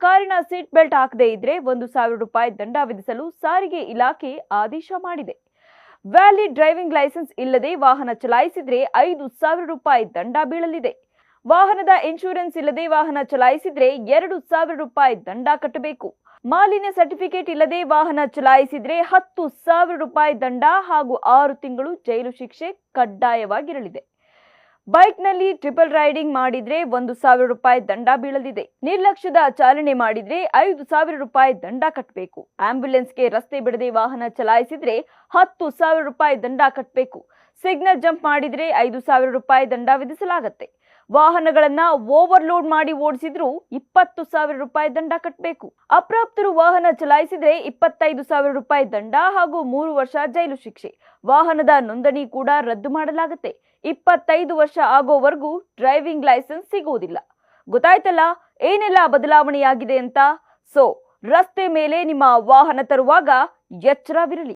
ಕಾರಿನ seat belt ಹಾಕದೇ ಇದ್ರೆ 1,000 ರೂಪಾಯಿ ದಂಡ ವಿಧಿಸಲು ಸಾರಿಗೆ ಇಲಾಖೆ ಆದೇಶ ಮಾಡಿದೆ. ವ್ಯಾಲಿಡ್ ಡ್ರೈವಿಂಗ್ ಲೈಸೆನ್ಸ್ ಇಲ್ಲದೆ ವಾಹನ ಚಲಾಯಿಸಿದ್ರೆ 5,000 ರೂಪಾಯಿ ದಂಡ ಬೀಳಲಿದೆ. ವಾಹನದ ಇನ್ಶೂರೆನ್ಸ್ ಇಲ್ಲದೆ ವಾಹನ ಚಲಾಯಿಸಿದ್ರೆ 2,000 ರೂಪಾಯಿ ದಂಡ ಕಟ್ಟಬೇಕು. ಮಾಲಿನ್ಯ ಸರ್ಟಿಫಿಕೇಟ್ ಇಲ್ಲದೆ ವಾಹನ ಚಲಾಯಿಸಿದ್ರೆ 10,000 ರೂಪಾಯಿ ದಂಡ ಹಾಗೂ 6 ತಿಂಗಳು ಜೈಲು ಶಿಕ್ಷೆ ಕಡ್ಡಾಯವಾಗಿರಲಿದೆ. ಬೈಕ್ನಲ್ಲಿ ಟ್ರಿಪಲ್ ರೈಡಿಂಗ್ ಮಾಡಿದ್ರೆ 1,000 ರೂಪಾಯಿ ದಂಡ ಬೀಳಲಿದೆ. ನಿರ್ಲಕ್ಷ್ಯದ ಚಾಲನೆ ಮಾಡಿದ್ರೆ 5,000 ರೂಪಾಯಿ ದಂಡ ಕಟ್ಟಬೇಕು. ಆಂಬ್ಯುಲೆನ್ಸ್ಗೆ ರಸ್ತೆ ಬಿಡದೆ ವಾಹನ ಚಲಾಯಿಸಿದ್ರೆ 10,000 ರೂಪಾಯಿ ದಂಡ ಕಟ್ಟಬೇಕು. ಸಿಗ್ನಲ್ ಜಂಪ್ ಮಾಡಿದ್ರೆ 5,000 ರೂಪಾಯಿ ದಂಡ ವಿಧಿಸಲಾಗುತ್ತೆ. ವಾಹನಗಳನ್ನ ಓವರ್ಲೋಡ್ ಮಾಡಿ ಓಡಿಸಿದ್ರು 20,000 ರೂಪಾಯಿ ದಂಡ ಕಟ್ಟಬೇಕು. ಅಪ್ರಾಪ್ತರು ವಾಹನ ಚಲಾಯಿಸಿದ್ರೆ 25,000 ರೂಪಾಯಿ ದಂಡ ಹಾಗೂ 3 ವರ್ಷ ಜೈಲು ಶಿಕ್ಷೆ. ವಾಹನದ ನೋಂದಣಿ ಕೂಡ ರದ್ದು ಮಾಡಲಾಗುತ್ತೆ. 25 ವರ್ಷ ಆಗೋವರೆಗೂ ಡ್ರೈವಿಂಗ್ ಲೈಸೆನ್ಸ್ ಸಿಗುವುದಿಲ್ಲ. ಗೊತ್ತಾಯ್ತಲ್ಲ ಏನೆಲ್ಲ ಬದಲಾವಣೆಯಾಗಿದೆ ಅಂತ. ರಸ್ತೆ ಮೇಲೆ ನಿಮ್ಮ ವಾಹನ ತರುವಾಗ ಎಚ್ಚರವಿರಲಿ.